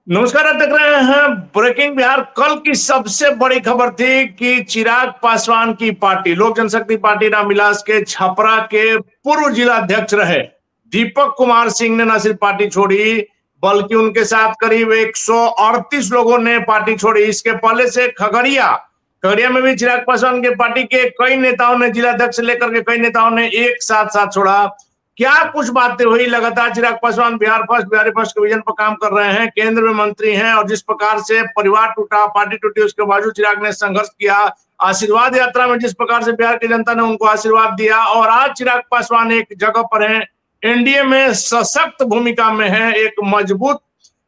नमस्कार। आप देख रहे हैं ब्रेकिंग बिहार। कल की सबसे बड़ी खबर थी कि चिराग पासवान की पार्टी लोक जनशक्ति पार्टी रामविलास के छपरा के पूर्व जिला अध्यक्ष रहे दीपक कुमार सिंह ने न सिर्फ पार्टी छोड़ी बल्कि उनके साथ करीब 138 लोगों ने पार्टी छोड़ी। इसके पहले से खगड़िया खगड़िया में भी चिराग पासवान के पार्टी के कई नेताओं ने, जिला अध्यक्ष से लेकर के कई नेताओं ने एक साथ साथ छोड़ा। क्या कुछ बातें हुई। लगातार चिराग पासवान बिहार फर्स्ट, बिहारी फर्स्ट के विजन पर काम कर रहे हैं, केंद्र में मंत्री हैं, और जिस प्रकार से परिवार टूटा, पार्टी टूटी, उसके बावजूद चिराग ने संघर्ष किया। आशीर्वाद यात्रा में जिस प्रकार से बिहार की जनता ने उनको आशीर्वाद दिया, और आज चिराग पासवान एक जगह पर हैं, एनडीए में सशक्त भूमिका में है, एक मजबूत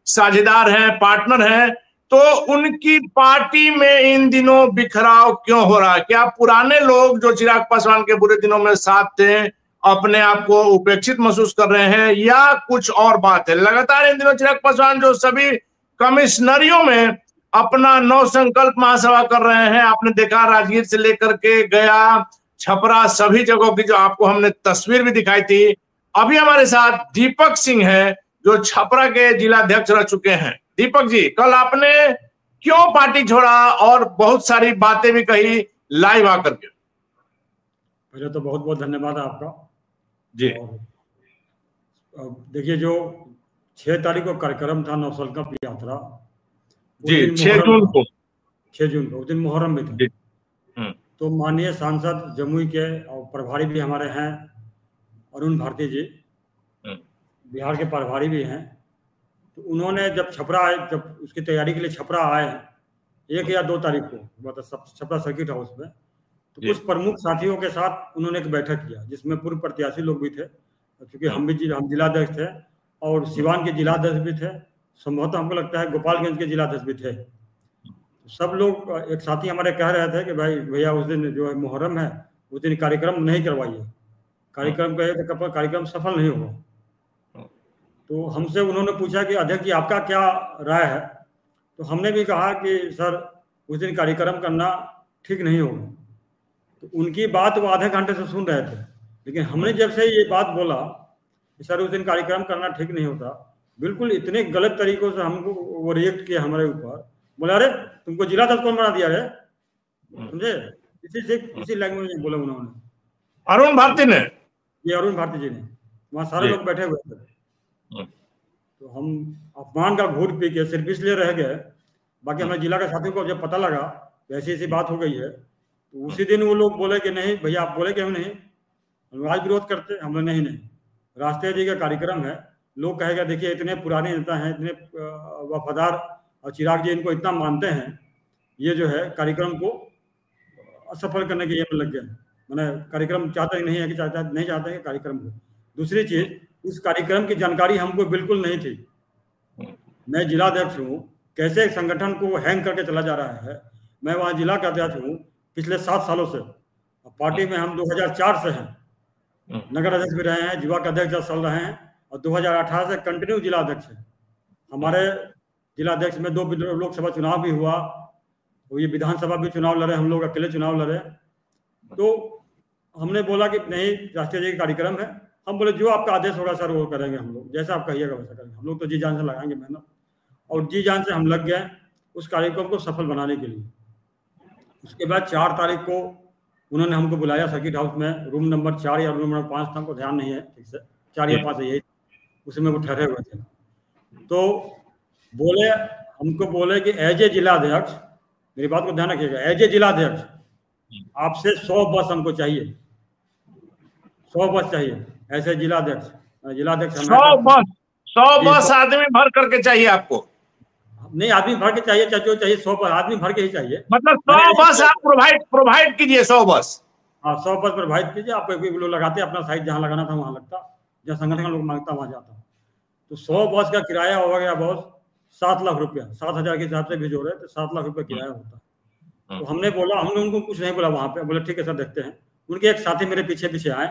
साझेदार है, पार्टनर है। तो उनकी पार्टी में इन दिनों बिखराव क्यों हो रहा है? क्या पुराने लोग जो चिराग पासवान के बुरे दिनों में साथ थे अपने आप को उपेक्षित महसूस कर रहे हैं, या कुछ और बात है? लगातार इन दिनों चिराग पासवान जो सभी कमिश्नरियों में अपना नव संकल्प महासभा कर रहे हैं, आपने देखा राजगीर से लेकर के गया, छपरा, सभी जगहों की जो आपको हमने तस्वीर भी दिखाई थी। अभी हमारे साथ दीपक सिंह है जो छपरा के जिला अध्यक्ष रह चुके हैं। दीपक जी, कल आपने क्यों पार्टी छोड़ा और बहुत सारी बातें भी कही लाइव आकर के? पहले तो बहुत बहुत धन्यवाद आपका जी। और देखिए, जो 6 तारीख को कार्यक्रम था नवसंकल्प यात्रा, जी 6 जून को, 6 जून को उस दिन मुहर्रम में था। तो माननीय सांसद जमुई के और प्रभारी भी हमारे हैं अरुण भारती जी, बिहार के प्रभारी भी हैं। तो उन्होंने जब छपरा आए, जब उसकी तैयारी के लिए छपरा आए 1 या 2 तारीख को, मतलब छपरा सर्किट हाउस में, तो कुछ प्रमुख साथियों के साथ उन्होंने एक बैठक किया जिसमें पूर्व प्रत्याशी लोग भी थे, क्योंकि हम जिलाध्यक्ष थे, और सिवान के जिलाध्यक्ष भी थे, संभवतः हमको लगता है गोपालगंज के जिलाध्यक्ष भी थे। सब लोग, एक साथी हमारे कह रहे थे कि भाई भैया उस दिन जो है मुहर्रम है, उस दिन कार्यक्रम नहीं करवाइए, कार्यक्रम कहे तो कार्यक्रम सफल नहीं होगा। तो हमसे उन्होंने पूछा कि अध्यक्ष जी आपका क्या राय है? तो हमने भी कहा कि सर उस दिन कार्यक्रम करना ठीक नहीं होगा। तो उनकी बात वो आधे घंटे से सुन रहे थे, लेकिन हमने जब से ये बात बोला कि सर उस दिन कार्यक्रम करना ठीक नहीं होता, बिल्कुल इतने गलत तरीकों से हमको वो रिएक्ट किया हमारे ऊपर। बोला अरे तुमको जिला अध्यक्ष कौन बना दिया रे, समझे? इसी लैंग्वेज में बोला उन्होंने। अरुण भारती ने? ये अरुण भारती जी ने, वहाँ सारे लोग बैठे हुए थे। तो हम अपमान का घूंट पी के सिर्फ इसलिए रह गए। बाकी हमारे जिला के साथियों को जब पता लगा ऐसी ऐसी बात हो गई है, तो उसी दिन वो लोग बोले कि नहीं भैया आप बोले कि हम नहीं, हम आज विरोध करते। हम नहीं, राष्ट्रीय जी का कार्यक्रम है, लोग कहेगा देखिए इतने पुराने नेता हैं, इतने वफादार, और चिराग जी इनको इतना मानते हैं, ये जो है कार्यक्रम को असफल करने के ये में लग गए। मैंने कार्यक्रम चाहते नहीं है कि नहीं चाहते हैं कार्यक्रम को। दूसरी चीज, उस कार्यक्रम की जानकारी हमको बिल्कुल नहीं थी। मैं जिलाध्यक्ष हूँ, कैसे एक संगठन को हैंग करके चला जा रहा है। मैं वहाँ जिला का अध्यक्ष हूँ पिछले 7 सालों से, पार्टी में हम 2004 से हैं, नगर अध्यक्ष भी रहे हैं, युवा का अध्यक्ष 10 साल रहे हैं, और 2018 से कंटिन्यू जिला अध्यक्ष है। हमारे जिला अध्यक्ष में 2 लोकसभा चुनाव भी हुआ, और ये विधानसभा भी चुनाव लड़े, हम लोग अकेले चुनाव लड़े। तो हमने बोला कि नहीं, राष्ट्रीय जी का कार्यक्रम है, हम बोले जो आपका आदेश होगा सर वो करेंगे, हम लोग जैसा आप कहिएगा वैसा करेंगे। हम लोग तो जी जान से लगाएंगे मेहनत, और जी जान से हम लग गए उस कार्यक्रम को सफल बनाने के लिए। उसके बाद 4 तारीख को उन्होंने हमको बुलाया सर्किट हाउस में, रूम नंबर 4 या रूम नंबर 5 था, हमको ध्यान नहीं है ठीक से, 4 या 5 यही, उसमें वो ठहरे हुए थे। तो बोले, हमको बोले कि एज ए जिला अध्यक्ष, मेरी बात को ध्यान रखिएगा, एज ए जिला अध्यक्ष आपसे 100 बस हमको चाहिए, 100 बस चाहिए। ऐसे जिलाध्यक्ष 100 बस आदमी भर करके चाहिए आपको? नहीं, आदमी भर के चाहिए, चाहे जो चाहिए 100 बस आदमी भर के ही चाहिए। मतलब 100 बस आप प्रोवाइड कीजिए, 100 बस। हाँ, 100 बस प्रोवाइड कीजिए। आप लोग लगाते अपना साइड, जहाँ लगाना था वहाँ लगता, जहाँ संगठन लोग मांगता वहाँ जाता। तो 100 बस का किराया हो गया बॉस 7 लाख रुपया, 7,000 के हिसाब से भी जोड़े तो 7 लाख रुपया किराया होता। तो हमने बोला, हमने उनको कुछ नहीं बोला वहाँ पे, बोले ठीक है सर देखते हैं। उनके एक साथी मेरे पीछे पीछे आए,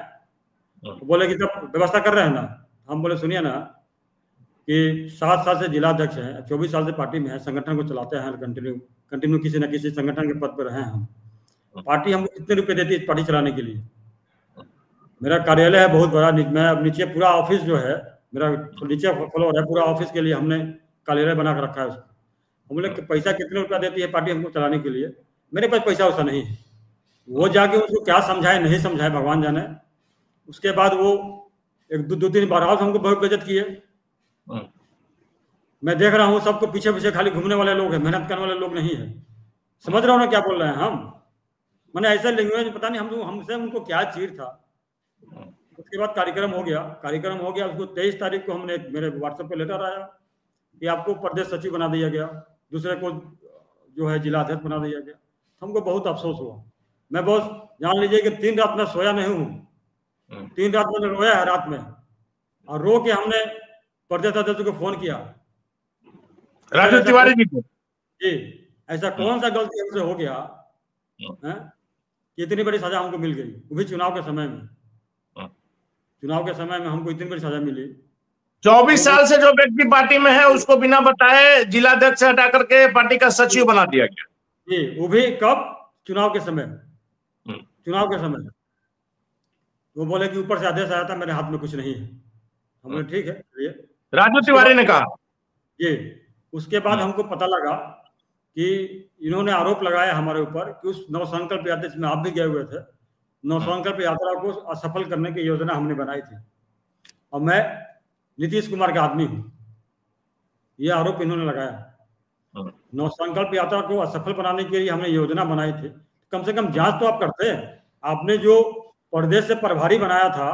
बोले कि तब व्यवस्था कर रहे हैं ना? हम बोले सुनिए ना, कि 7 साल से जिला अध्यक्ष हैं, 24 साल से पार्टी में है, संगठन को चलाते हैं, कंटिन्यू किसी न किसी संगठन के पद पर रहे हैं हम। पार्टी हमको कितने रुपए देती है पार्टी चलाने के लिए? मेरा कार्यालय है बहुत बड़ा, मैं अब नीचे पूरा ऑफिस जो है मेरा, नीचे फ्लोर है, पूरा ऑफिस के लिए हमने कालेरा बना कर रखा है उसको। हम बोले पैसा कितने रुपया देती है पार्टी हमको चलाने के लिए? मेरे पास पैसा वैसा नहीं है। वो जाके उसको क्या समझाए नहीं समझाए भगवान जाने। उसके बाद वो एक दो तीन बार और हमको बहुत बेइज्जत किए। मैं देख रहा हूँ सबको पीछे पीछे खाली घूमने वाले लोग हैं, मेहनत करने वाले लोग नहीं है। समझ रहा हूँ ना क्या बोल रहे हैं हम? मैंने ऐसा लैंग्वेज पता नहीं हमसे उनको क्या चीर था। उसके बाद कार्यक्रम हो गया। उसको 23 तारीख को हमने मेरे व्हाट्सएप पे लेटर आया कि आपको प्रदेश सचिव बना दिया गया, दूसरे को जो है जिला अध्यक्ष बना दिया गया। हमको बहुत अफसोस हुआ। मैं बॉस जान लीजिए कि 3 रात में सोया नहीं हूँ। 3 रात मैंने रोया है रात में, और रो के हमने प्रदेश अध्यक्ष को फोन किया, राजू तिवारी जी को, जी ऐसा कौन सा गलती हमसे हो गया है कि इतनी बड़ी सजा हमको मिल गई, वो भी चुनाव के समय में। चुनाव के समय में हमको इतनी बड़ी सजा मिली। 24 साल से जो व्यक्ति पार्टी में है उसको बिना बताए जिलाध्यक्ष से हटा करके पार्टी का सचिव बना दिया गया। जी, वो भी कब? चुनाव के समय। चुनाव के समय वो बोले कि ऊपर से आदेश आया था, मेरे हाथ में कुछ नहीं है। हम बोले ठीक है। ये राजू तिवारी ने कहा जी। उसके बाद हमको पता लगा कि इन्होंने आरोप लगाया हमारे ऊपर कि उस नवसंकल्प यात्रा में आप भी गए हुए थे, नवसंकल्प यात्रा को असफल करने की योजना हमने बनाई थी, और मैं नीतीश कुमार का आदमी हूं। ये आरोप इन्होंने लगाया। नवसंकल्प यात्रा को असफल बनाने के लिए हमने योजना बनाई थी। कम से कम जांच तो आप करते हैं। आपने जो प्रदेश से प्रभारी बनाया था,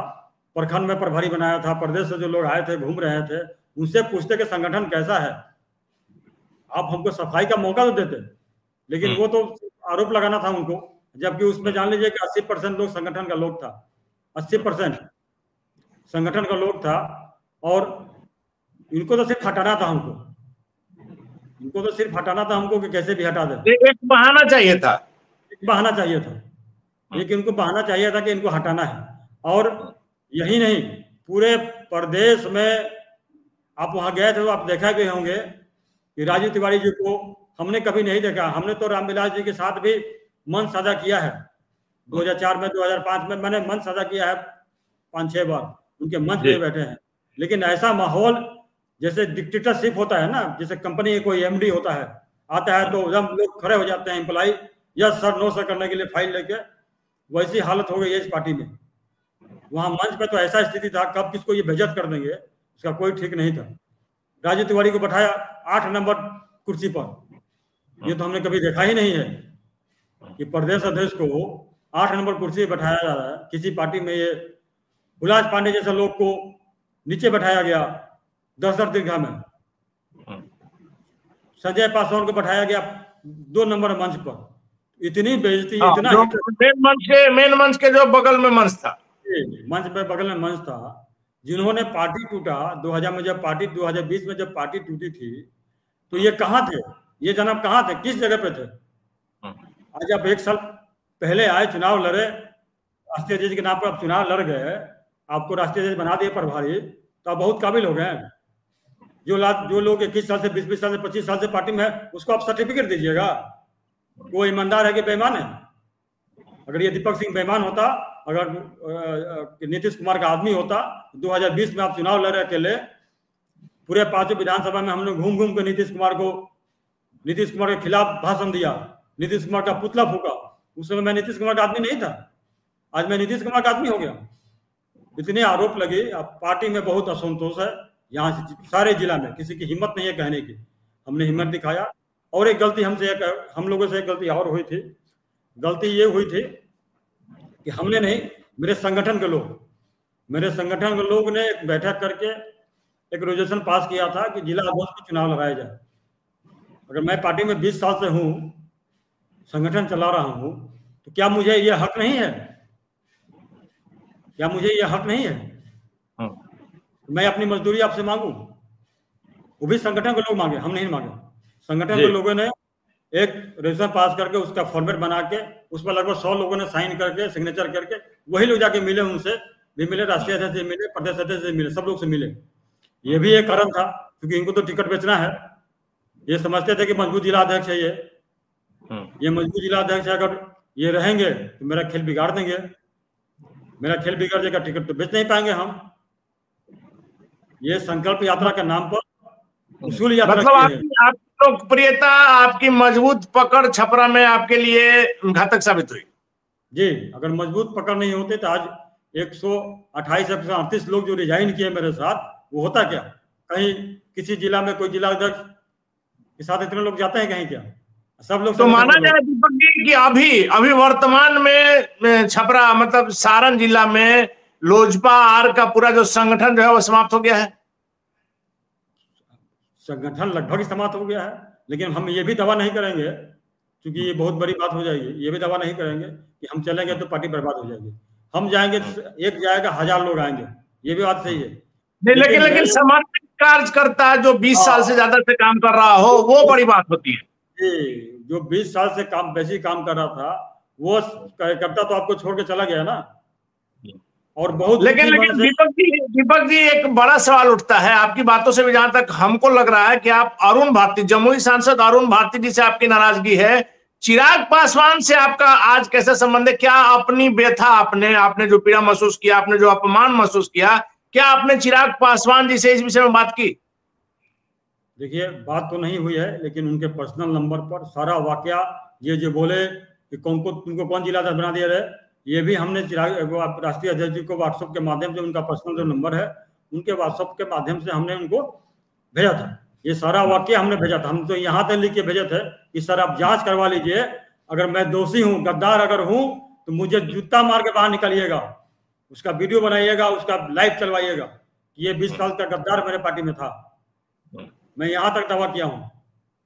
प्रखंड में प्रभारी बनाया था, प्रदेश से जो लोग आए थे घूम रहे थे, उनसे पूछते कि संगठन कैसा है। आप हमको सफाई का मौका तो देते, लेकिन वो तो आरोप लगाना था उनको, जबकि उसमें जान लीजिए कि 80% लोग संगठन का लोग था। 80% संगठन का लोग था, और इनको तो सिर्फ हटाना था हमको। इनको तो सिर्फ हटाना था हमको कि कैसे भी हटा दे। एक बहाना चाहिए था, बहाना चाहिए था, लेकिन इनको बहाना चाहिए था कि इनको हटाना है। और यही नहीं, पूरे प्रदेश में आप वहां गए थे तो आप देखा भी होंगे कि राजू तिवारी जी को हमने कभी नहीं देखा। हमने तो रामविलास जी के साथ भी मंच साझा किया है। 2004 में, 2005 में मैंने मंच साझा किया है 5-6 बार, उनके मंच में बैठे हैं। लेकिन ऐसा माहौल जैसे डिक्टेटरशिप होता है ना, जैसे कंपनी में कोई एमडी होता है, आता है तो एकदम लोग खड़े हो जाते हैं, employ yes sir no sir करने के लिए फाइल लेके, वैसी हालत हो गई है इस पार्टी में। वहां मंच पे तो ऐसा स्थिति था, कब किसको ये बेइज्जत कर देंगे उसका कोई ठीक नहीं था। राजू तिवारी को बैठाया 8 नंबर कुर्सी पर। ये तो हमने कभी देखा ही नहीं है कि प्रदेश अध्यक्ष को 8 नंबर कुर्सी पर बैठाया जा रहा है किसी पार्टी में। ये हुलास पांडे जैसे लोग को नीचे बैठाया गया 10 दीर्घा में। संजय पासवान को बैठाया गया 2 नंबर मंच पर। इतनी बेइज्जती, इतना मेन मंच के जो बगल में मंच था, मंच पे बगल में मंच था। जिन्होंने पार्टी टूटा 2000 में, जब पार्टी 2020 में जब पार्टी टूटी थी, तो ये कहाँ थे? ये जनाब कहाँ थे? किस जगह पे थे? आज आप 1 साल पहले आए, चुनाव लड़े, राष्ट्रीय अध्यक्ष के नाम पर आप चुनाव लड़ गए, आपको राष्ट्रीय अध्यक्ष बना दिए प्रभारी, तो आप बहुत काबिल हो गए। जो लोग 21 साल से 20 साल से 25 साल से पार्टी में है, उसको आप सर्टिफिकेट दीजिएगा। वो ईमानदार है कि बेईमान है? अगर ये दीपक सिंह बेईमान होता, अगर नीतीश कुमार का आदमी होता, 2020 में आप चुनाव लड़ रहे अकेले, पूरे 5 विधानसभा में हमने घूम घूम के नीतीश कुमार के खिलाफ भाषण दिया, नीतीश कुमार का पुतला फूका। उस समय मैं नीतीश कुमार का आदमी नहीं था, आज मैं नीतीश कुमार का आदमी हो गया। इतने आरोप लगे। अब पार्टी में बहुत असंतोष है यहाँ से, सारे जिला में किसी की हिम्मत नहीं है कहने की। हमने हिम्मत दिखाया। और एक गलती हम लोगों से एक गलती और हुई थी। गलती ये हुई थी कि हमने नहीं, मेरे संगठन के लोग ने एक बैठक करके एक रेजोल्यूशन पास किया था कि जिला अध्यक्ष को चुनाव लगाया जाए। अगर मैं पार्टी में 20 साल से हूँ, संगठन चला रहा हूँ, तो क्या मुझे ये हक नहीं है? क्या मुझे ये हक नहीं है? मैं अपनी मजदूरी आपसे मांगू? वो भी संगठन के लोग मांगे, हम नहीं मांगे। संगठन के लोगों ने एक रेजोल्यूशन पास करके उसका फॉर्मेट बना के उस पर लगभग 100 लोगों ने साइन करके, सिग्नेचर करके, वही लोग जाके मिले, उनसे भी मिले, राष्ट्रीय अध्यक्ष से मिले, प्रदेश अध्यक्ष से मिले, सब लोग से मिले। ये भी एक कारण था, क्योंकि इनको तो टिकट बेचना है। ये समझते थे कि मजबूत जिला अध्यक्ष है ये मजबूत जिला अध्यक्ष है, अगर ये रहेंगे तो मेरा खेल बिगाड़ देंगे, मेरा खेल बिगड़ जाएगा, टिकट तो बेच नहीं पाएंगे हम। ये संकल्प यात्रा के नाम पर उसूल यात्रा मतलब की है। आपकी लोकप्रियता, आपकी मजबूत पकड़ छपरा में आपके लिए घातक साबित हुई। जी, अगर मजबूत पकड़ नहीं होते तो आज 128 138 लोग जो रिजाइन किए मेरे साथ, वो होता क्या? कहीं किसी जिला में कोई जिला अध्यक्ष के साथ इतने लोग जाते हैं कहीं क्या? सब लोग तो संगठन माना के लोग। जाए दीपक जी कि अभी अभी वर्तमान में छपरा मतलब सारण जिला में लोजपा आर का पूरा जो संगठन जो है वो समाप्त हो गया है। संगठन लगभग समाप्त हो गया है, लेकिन हम ये भी दावा नहीं करेंगे, क्योंकि ये बहुत बड़ी बात हो जाएगी, ये भी दावा नहीं करेंगे कि हम चलेंगे तो पार्टी बर्बाद हो जाएगी। हम जाएंगे, एक जाएगा 1000 लोग आएंगे, ये भी बात सही है। नहीं, लेकिन समर्पित कार्यकर्ता जो 20 साल से ज्यादा से काम कर रहा हो, वो बड़ी बात होती है। जो 20 साल से बेसिक काम कर रहा था, वो कार्यकर्ता तो आपको छोड़ के चला गया ना। और बहुत लेकिन दीपक जी एक बड़ा सवाल उठता है आपकी बातों से भी, जहां तक हमको लग रहा है कि आप अरुण भारती, जमुई सांसद अरुण भारती जी से आपकी नाराजगी है। चिराग पासवान से आपका आज कैसा संबंध है? क्या अपनी व्यथा, आपने जो पीड़ा महसूस किया, आपने जो अपमान महसूस किया, क्या आपने चिराग पासवान जी से इस विषय में बात की? देखिए, बात तो नहीं हुई है, लेकिन उनके पर्सनल नंबर पर सारा वाकया, ये जो बोले कि तुमको कौन जिला बना दिया है, ये भी हमने राष्ट्रीय अध्यक्ष जी को व्हाट्सएप के माध्यम से, उनका पर्सनल जो नंबर है उनके व्हाट्सएप के माध्यम से हमने उनको भेजा था। ये सारा वाकया हमने भेजा था। हम तो यहाँ तक लिख के भेजे थे कि सर आप जांच करवा लीजिए, अगर मैं दोषी हूँ, गद्दार अगर हूँ, तो मुझे जूता मार के बाहर निकलिएगा, उसका वीडियो बनाइएगा, उसका लाइव चलवाइएगा कि ये 20 साल का गद्दार मेरे पार्टी में था। मैं यहां तक दावा किया हूं।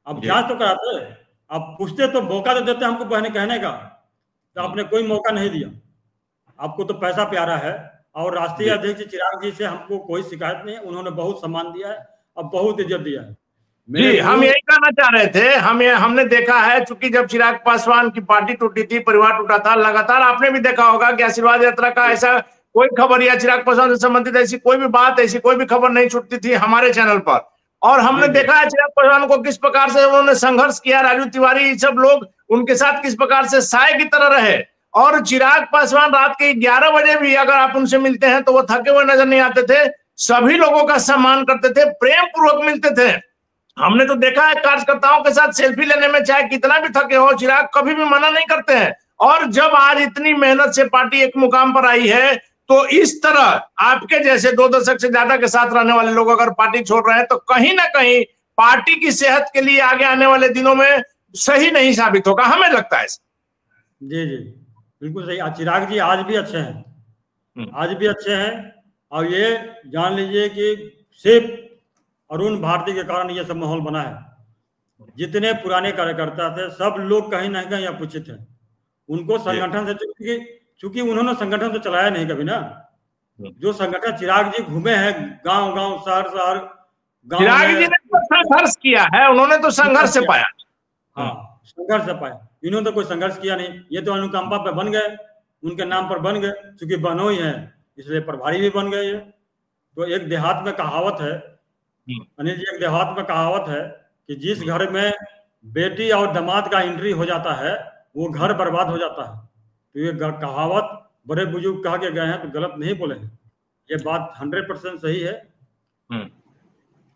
अब जांच तो कराते, आप पूछते तो मौका तो देते हमको कहने का, तो आपने कोई मौका नहीं दिया। आपको तो पैसा प्यारा है। और राष्ट्रीय अध्यक्ष चिराग जी से हमको कोई शिकायत नहीं है, उन्होंने बहुत सम्मान दिया है और बहुत इज्जत दिया है। जी, हम यही कहना चाह रहे थे। हमने देखा है, चूंकि जब चिराग पासवान की पार्टी टूटी थी, परिवार टूटा था, लगातार आपने भी देखा होगा कि आशीर्वाद यात्रा का ऐसा कोई खबर या चिराग पासवान से संबंधित ऐसी कोई भी बात, ऐसी कोई भी खबर नहीं छूटती थी हमारे चैनल पर। और हमने देखा है चिराग पासवान को किस प्रकार से उन्होंने संघर्ष किया, राजू तिवारी सब लोग उनके साथ किस प्रकार से साय की तरह रहे। और चिराग पासवान रात के 11 बजे भी अगर आप उनसे मिलते हैं तो वो थके हुए नजर नहीं आते थे, सभी लोगों का सम्मान करते थे, प्रेम पूर्वक मिलते थे। हमने तो देखा है कार्यकर्ताओं के साथ सेल्फी लेने में चाहे कितना भी थके हो, चिराग कभी भी मना नहीं करते हैं। और जब आज इतनी मेहनत से पार्टी एक मुकाम पर आई है, तो इस तरह आपके जैसे 2 दशक से ज्यादा के साथ रहने वाले लोग अगर पार्टी छोड़ रहे हैं, तो कहीं ना कहीं पार्टी की सेहत के लिए आगे आने वाले दिनों में सही नहीं साबित होगा, हमें लगता है। जी जी, बिल्कुल सही। चिराग जी आज भी अच्छे हैं, आज भी अच्छे हैं। और ये जान लीजिए कि सिर्फ अरुण भारती के कारण ये सब माहौल बना है। जितने पुराने कार्यकर्ता थे सब लोग कहीं ना कहीं अपुचित हैं। उनको संगठन से, चूंकि उन्होंने संगठन तो चलाया नहीं कभी ना। जो संगठन चिराग जी घूमे हैं गांव गांव, शहर शहर, गांव चिराग जी ने तो संघर्ष किया है, उन्होंने तो संघर्ष से पाया। हाँ, संघर्ष से पाया। इन्होंने तो कोई संघर्ष किया नहीं। ये तो अनुकंपा पे बन गए, उनके नाम पर बन गए, क्योंकि बनो ही है इसलिए प्रभारी भी बन गए। ये तो एक देहात में कहावत है, अनिल जी, एक देहात में कहावत है कि जिस घर में बेटी और दामाद का एंट्री हो जाता है वो घर बर्बाद हो जाता है। तो ये कहावत बड़े बुजुर्ग कहा के गए हैं, तो गलत नहीं बोले हैं, ये बात 100% सही है।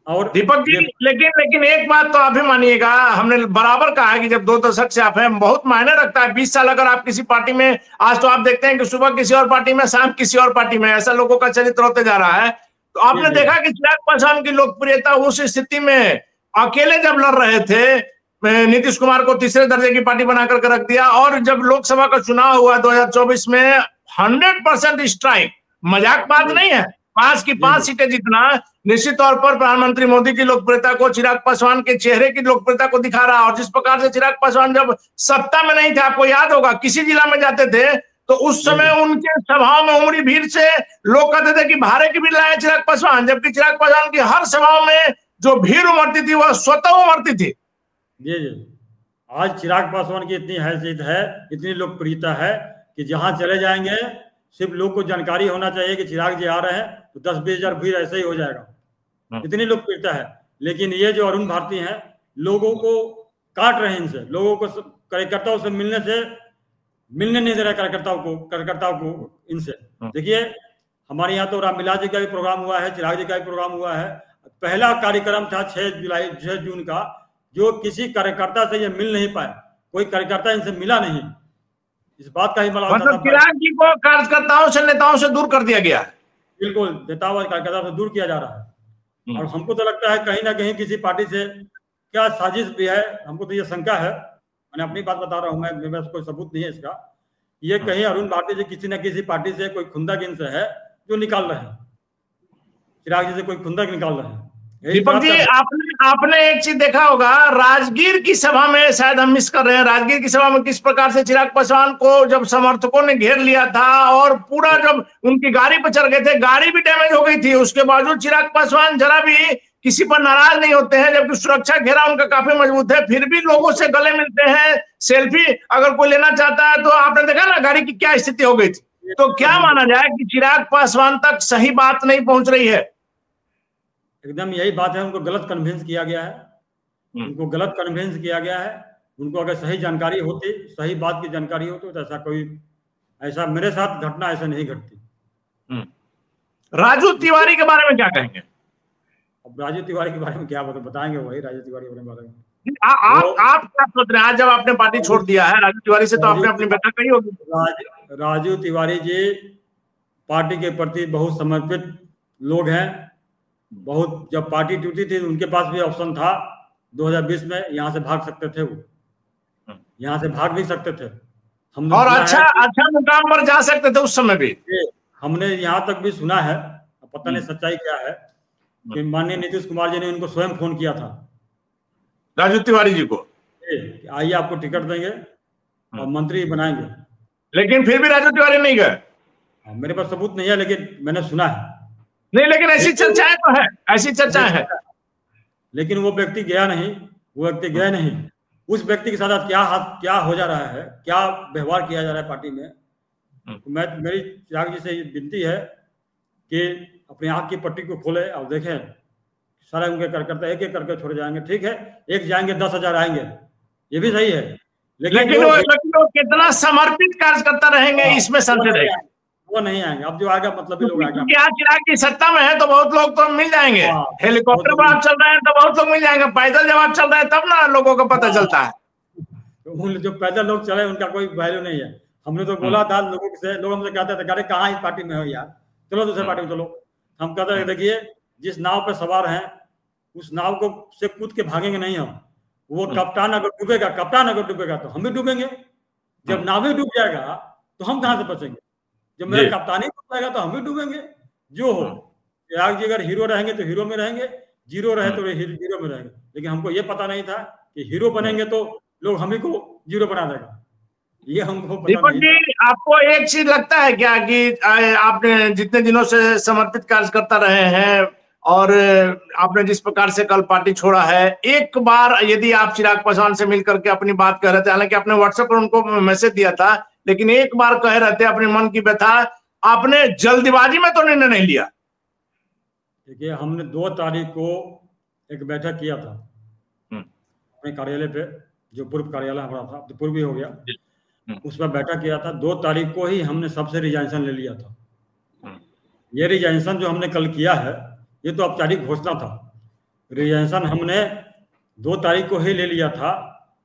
और दीपक जी, लेकिन एक बात तो आप भी मानिएगा, हमने बराबर कहा है कि जब 2 दशक से आप हैं, बहुत मायने रखता है 20 साल अगर आप किसी पार्टी में, आज तो आप देखते हैं कि सुबह किसी और पार्टी में, शाम किसी और पार्टी में, ऐसा लोगों का चरित्र होते जा रहा है। तो आपने देखा कि चिराग पासवान की लोकप्रियता उस स्थिति में अकेले जब लड़ रहे थे, नीतीश कुमार को तीसरे दर्जे की पार्टी बनाकर रख दिया, और जब लोकसभा का चुनाव हुआ 2024 में 100% स्ट्राइक, मजाक बात नहीं है, 5 की 5 सीटें जीतना निश्चित तौर पर प्रधानमंत्री मोदी की लोकप्रियता को, चिराग पासवान के चेहरे की लोकप्रियता को दिखा रहा है। और जिस प्रकार से चिराग पासवान जब सत्ता में नहीं थे, आपको याद होगा किसी जिला में जाते थे तो उस समय उनके सभाओं में उमड़ी भीड़ से लोग कहते थे कि भारे की भीड़ लाए चिराग पासवान, जबकि चिराग पासवान की हर सभाओं में जो भीड़ उमड़ती थी वह स्वतः उमड़ती थी। जी जी, आज चिराग पासवान की इतनी हैसियत है, इतनी लोकप्रियता है कि जहां चले जाएंगे सिर्फ लोग को जानकारी होना चाहिए कि चिराग जी आ रहे हैं, तो 10-20 हजार भीड़ ऐसे ही हो जाएगा, इतनी लोकप्रियता है। लेकिन ये जो अरुण भारती हैं, लोगों को काट रहे हैं, इनसे लोगों को, कार्यकर्ताओं से मिलने नहीं दे रहा कार्यकर्ताओं को इनसे। देखिए, हमारे यहाँ तो रामविलास जी का भी प्रोग्राम हुआ है, चिराग जी का भी प्रोग्राम हुआ है, पहला कार्यक्रम था 6 जून का, जो किसी कार्यकर्ता से ये मिल नहीं पाए, कोई कार्यकर्ता इनसे मिला नहीं। इस बात का ही मलाल था। मतलब चिराग जी को कार्यकर्ताओं से, नेताओं से दूर कर दिया गया है। बिल्कुल, नेताओं और कार्यकर्ताओं से दूर किया जा रहा है। और हमको तो लगता है कहीं ना कहीं किसी पार्टी से क्या साजिश भी है, हमको तो ये शंका है। मैंने अपनी बात बता रहा हूँ, मैं, मेरे पास कोई सबूत नहीं है इसका। ये कहीं अरुण भारती जी किसी न किसी पार्टी से कोई खुंदक इनसे है जो निकाल रहे हैं, चिराग जी से कोई खुंदक निकाल रहे हैं। दीपक जी, आपने एक चीज देखा होगा, राजगीर की सभा में, शायद हम मिस कर रहे हैं, राजगीर की सभा में किस प्रकार से चिराग पासवान को जब समर्थकों ने घेर लिया था और पूरा जब उनकी गाड़ी पर चढ़ गए थे, गाड़ी भी डैमेज हो गई थी, उसके बावजूद चिराग पासवान जरा भी किसी पर नाराज नहीं होते हैं, जबकि सुरक्षा घेरा उनका काफी मजबूत है, फिर भी लोगों से गले मिलते हैं। सेल्फी अगर कोई लेना चाहता है तो आपने देखा ना गाड़ी की क्या स्थिति हो गई थी। तो क्या माना जाए कि चिराग पासवान तक सही बात नहीं पहुंच रही है? एकदम यही बात है, उनको गलत कन्विंस किया गया है, उनको गलत कन्विंस किया गया है। उनको अगर सही जानकारी होती, सही बात की जानकारी होती तो ऐसा मेरे साथ घटना ऐसा नहीं घटती। राजू तिवारी के बारे में क्या कहेंगे? अब राजू तिवारी के बारे में क्या बताएंगे, वही राजू तिवारी के बारे में। आप क्या सोच रहे हैं आज जब आपने पार्टी छोड़ दिया है? राजू तिवारी से तो आपने अपनी बैठक कही होगी। राजू तिवारी जी पार्टी के प्रति बहुत समर्पित लोग हैं। बहुत, जब पार्टी टूटी थी उनके पास भी ऑप्शन था 2020 में, यहाँ से भाग सकते थे, वो यहाँ से भाग भी सकते थे। हमने और अच्छा मुकाम पर जा सकते थे उस समय भी। हमने यहाँ तक भी सुना है, पता नहीं सच्चाई क्या है, कि माननीय नीतीश कुमार जी ने उनको स्वयं फोन किया था राजू तिवारी जी को, आइए आपको टिकट देंगे और मंत्री बनाएंगे। लेकिन फिर भी राजू तिवारी नहीं गए। मेरे पास सबूत नहीं है, लेकिन मैंने सुना है। नहीं, लेकिन ऐसी चर्चाएं तो है, ऐसी चर्चाएं हैं। लेकिन वो व्यक्ति गया नहीं। उस व्यक्ति के साथ क्या हो जा रहा है, क्या व्यवहार किया जा रहा है पार्टी में। तो मेरी चिराग जी से विनती है कि अपनी आंख की पट्टी को खोले और देखें, सारे उनके कार्यकर्ता एक एक करके छोड़े जाएंगे। ठीक है, एक जाएंगे 10,000 आएंगे, ये भी सही है, लेकिन वो कितना समर्पित कार्यकर्ता रहेंगे इसमें संशय है। वो नहीं आएंगे। अब जो आएगा मतलब लोग आएंगे। क्योंकि आज चिराग की सत्ता में है तो बहुत लोग तो मिल जाएंगे। हेलीकॉप्टर पर आप चल रहे हैं तो बहुत लोग मिल जाएंगे, पैदल जब आप चल रहे हैं तब ना लोगों को पता चलता है। तो जो पैदल लोग चले उनका कोई वैल्यू नहीं है। हमने तो बोला था लोगों से, लोग हमसे कहते थे अरे कहाँ इस पार्टी में हो यार, चलो दूसरे पार्टी में चलो। हम कहते हैं देखिए, जिस नाव पे सवार हैं उस नाव को से कूद के भागेंगे नहीं हम। वो कप्तान अगर डूबेगा तो हम भी डूबेंगे। जब नाव ही डूब जाएगा तो हम कहाँ से बचेंगे? जब मेरा कप्तानी डूब जाएगा तो हम भी डूबेंगे। जो हो, चिराग जी अगर हीरो रहेंगे तो हीरो में रहेंगे, जीरो रहे तो हीरो में रहेंगे। लेकिन हमको ये पता नहीं था कि हीरो बनेंगे तो लोग हम ही को जीरो बना देगा, ये हमको पता नहीं था। आपको एक चीज लगता है क्या कि आपने जितने दिनों से समर्पित कार्यकर्ता रहे हैं और आपने जिस प्रकार से कल पार्टी छोड़ा है, एक बार यदि आप चिराग पासवान से मिलकर के अपनी बात कह रहे थे, हालांकि आपने व्हाट्सएप पर उनको मैसेज दिया था, लेकिन एक बार कह रहे थे अपने मन की व्यथा, आपने जल्दबाजी में तो निर्णय नहीं लिया? देखिए, हमने 2 तारीख को एक बैठक किया था अपने कार्यालय पे, जो पूर्व कार्यालय हमारा था, तो पूर्व भी हो गया, उस पर बैठक किया था। 2 तारीख को ही हमने सबसे रिजाइनेशन ले लिया था। ये रिजाइनेशन जो हमने कल किया है, ये तो औपचारिक घोषणा था। रिजाइनेशन हमने 2 तारीख को ही ले लिया था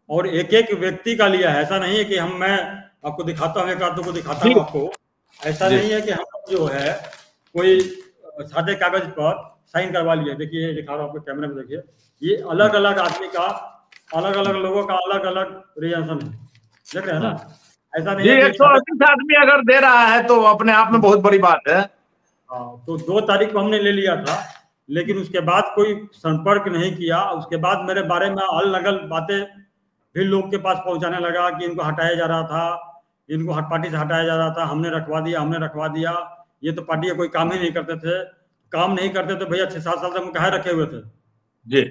और एक एक व्यक्ति का लिया है। ऐसा नहीं है कि मैं आपको दिखाता हूँ, एक आदमी को दिखाता हूँ आपको, ऐसा नहीं है कि हम जो है कोई सादे कागज पर साइन करवा लिया। देखिए, ये दिखा रहा हूँ आपको कैमरे में, देखिए, ये अलग अलग आदमी का, अलग अलग लोगों का अलग अलग रिजाइनेशन है, देख रहे हैं ना? ऐसा नहीं है 138 आदमी अगर दे रहा है तो अपने आप में बहुत बड़ी बात है। तो 2 तारीख को हमने ले लिया था, लेकिन उसके बाद कोई संपर्क नहीं किया। उसके बाद मेरे बारे में अलग अलग बातें भी लोग के पास पहुंचाने लगा कि इनको हटाया जा रहा था, इनको पार्टी से हटाया जा रहा था, हमने रखवा दिया। ये तो पार्टी का कोई काम ही नहीं करते थे। काम नहीं करते तो भैया 6-7 साल तक हम कहाँ रखे हुए थे? जी,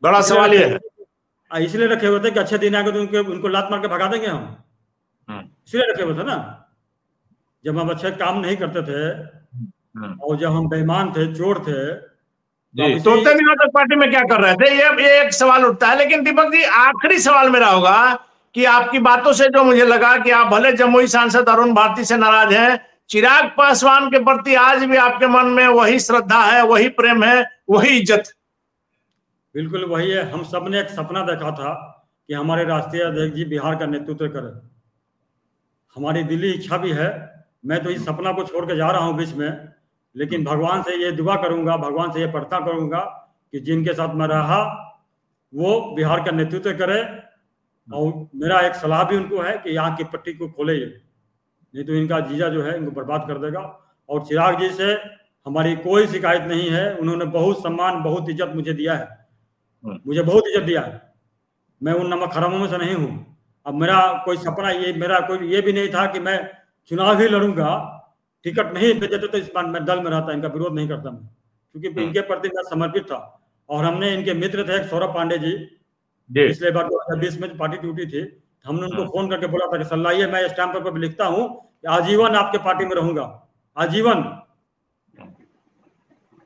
बड़ा सवाल ये है। इसलिए रखे हुए थे कि अच्छे दिन आएंगे तो उनको लात मार के भगा देंगे हम, इसलिए रखे हुए थे ना। जब हम अच्छे काम नहीं करते थे और जब हम बेईमान थे, चोर थे, तो उतने दिनों तक पार्टी में क्या कर रहे थे? ये एक सवाल उठता है। लेकिन दीपक जी, आखिरी सवाल मेरा होगा कि आपकी बातों से जो मुझे लगा कि आप भले जमुई सांसद अरुण भारती से नाराज हैं, चिराग पासवान के प्रति आज भी आपके मन में वही श्रद्धा है, वही प्रेम है, वही इज्जत। बिल्कुल वही है। हम सब ने एक सपना देखा था कि हमारे राष्ट्रीय अध्यक्ष जी बिहार का नेतृत्व करें। हमारी दिली इच्छा भी है। मैं तो इस सपना को छोड़ के जा रहा हूँ बीच में, लेकिन भगवान से ये दुआ करूंगा, भगवान से ये प्रार्थना करूंगा कि जिनके साथ मैं रहा वो बिहार का नेतृत्व करे। और मेरा एक सलाह भी उनको है कि यहाँ की पट्टी को खोले, नहीं तो इनका जीजा जो है इनको बर्बाद कर देगा। और चिराग जी से हमारी कोई शिकायत नहीं है। उन्होंने बहुत सम्मान, बहुत इज्जत मुझे दिया है, मुझे बहुत इज्जत दिया है। मैं उन नमक हरामों में से नहीं हूँ। अब मेरा कोई सपना, ये मेरा कोई ये भी नहीं था कि मैं चुनाव ही लड़ूंगा। टिकट नहीं दे देते तो इस बार मैं दल में रहता, इनका विरोध नहीं करता मैं, क्योंकि इनके प्रति मैं समर्पित था। और हमने, इनके मित्र थे सौरभ पांडे जी, पिछले बार 2020 में पार्टी टूटी थी, हमने उनको फोन करके बोला था कि सलाहिए, मैं स्टैम्प पेपर पर लिखता हूँ आजीवन आपके पार्टी में रहूंगा, आजीवन।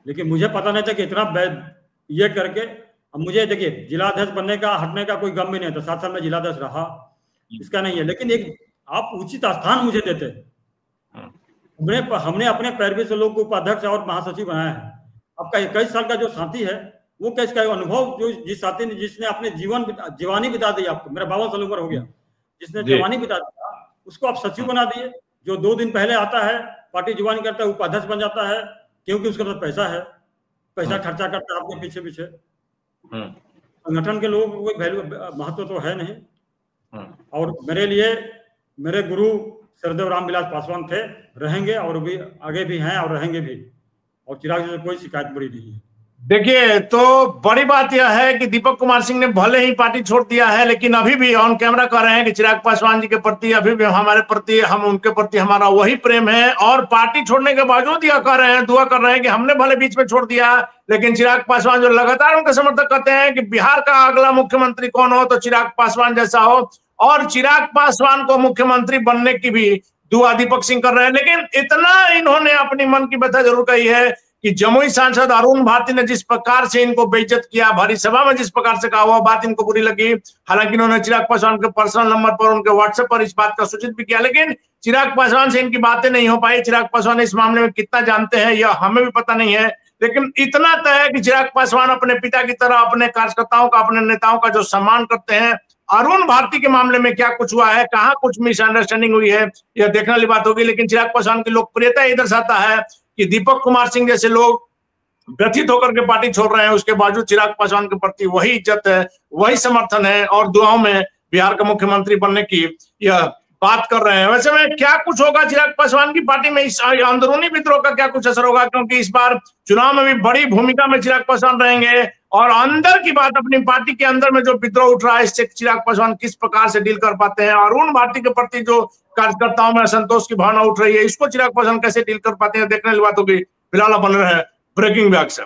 लेकिन मुझे पता नहीं था कि इतना ये करके, अब मुझे देखिए जिलाध्यक्ष बनने का, हटने का कोई गम भी नहीं था। 7 साल में जिलाध्यक्ष रहा, इसका नहीं है, लेकिन एक आप उचित स्थान मुझे देते। हमने अपने पैरवी से लोग को उपाध्यक्ष और महासचिव बनाया है। आपका 21 साल का जो साथी है, वो कैसे का अनुभव, जो जिस साथी ने, जिसने अपने जवानी बिता दी, आपको, मेरा 52 साल उम्र हो गया, जिसने जवानी बिता दिया, उसको आप सचिव बना दिए। जो 2 दिन पहले आता है, पार्टी ज्वाइन करता है, उपाध्यक्ष बन जाता है, क्योंकि उसके पास पैसा है, पैसा खर्चा करता है आपके पीछे पीछे। संगठन के लोगों को कोई वैल्यू, महत्व तो है नहीं। और मेरे लिए मेरे गुरु सरदेव रामविलास पासवान थे, रहेंगे, और भी आगे भी हैं और रहेंगे भी। और चिराग जी से कोई शिकायत बड़ी नहीं है। देखिए, तो बड़ी बात यह है कि दीपक कुमार सिंह ने भले ही पार्टी छोड़ दिया है, लेकिन अभी भी ऑन कैमरा कह रहे हैं कि चिराग पासवान जी के प्रति, अभी भी हमारे प्रति, हम उनके प्रति हमारा वही प्रेम है। और पार्टी छोड़ने के बावजूद यह कह रहे हैं, दुआ कर रहे हैं कि हमने भले बीच में छोड़ दिया, लेकिन चिराग पासवान जो लगातार उनके समर्थक कहते हैं कि बिहार का अगला मुख्यमंत्री कौन हो तो चिराग पासवान जैसा हो। और चिराग पासवान को मुख्यमंत्री बनने की भी दुआ दीपक सिंह कर रहे हैं। लेकिन इतना इन्होंने अपनी मन की व्यथा जरूर कही है कि जमुई सांसद अरुण भारती ने जिस प्रकार से इनको बेइज्जत किया, भरी सभा में जिस प्रकार से कहा, वह बात इनको बुरी लगी। हालांकि इन्होंने चिराग पासवान के पर्सनल नंबर पर, उनके व्हाट्सएप पर इस बात का सूचित भी किया, लेकिन चिराग पासवान से इनकी बातें नहीं हो पाई। चिराग पासवान इस मामले में कितना जानते हैं यह हमें भी पता नहीं है, लेकिन इतना तय है कि चिराग पासवान अपने पिता की तरह अपने कार्यकर्ताओं का, अपने नेताओं का जो सम्मान करते हैं। अरुण भारती के मामले में क्या कुछ हुआ है, कहां कुछ मिसअंडरस्टैंडिंग हुई है, यह देखने वाली बात होगी। लेकिन चिराग पासवान की लोकप्रियता इधर से आता है कि दीपक कुमार सिंह जैसे लोग व्यथित होकर के पार्टी छोड़ रहे हैं, उसके बावजूद चिराग पासवान के प्रति वही इज्जत है, वही समर्थन है, और दुआओं में बिहार का मुख्यमंत्री बनने की यह बात कर रहे हैं। वैसे में क्या कुछ होगा चिराग पासवान की पार्टी में, इस अंदरूनी विद्रोह का क्या कुछ असर होगा, क्योंकि इस बार चुनाव में भी बड़ी भूमिका में चिराग पासवान रहेंगे। और अंदर की बात, अपनी पार्टी के अंदर में जो विद्रोह उठ रहा है, इससे चिराग पासवान किस प्रकार से डील कर पाते हैं, और अरुण भारती के प्रति जो कार्यकर्ताओं में असंतोष की भावना उठ रही है, इसको चिराग पासवान कैसे डील कर पाते हैं, देखने वाली बात होगी। फिलहाल बन रहे हैं ब्रेकिंग बिहार से।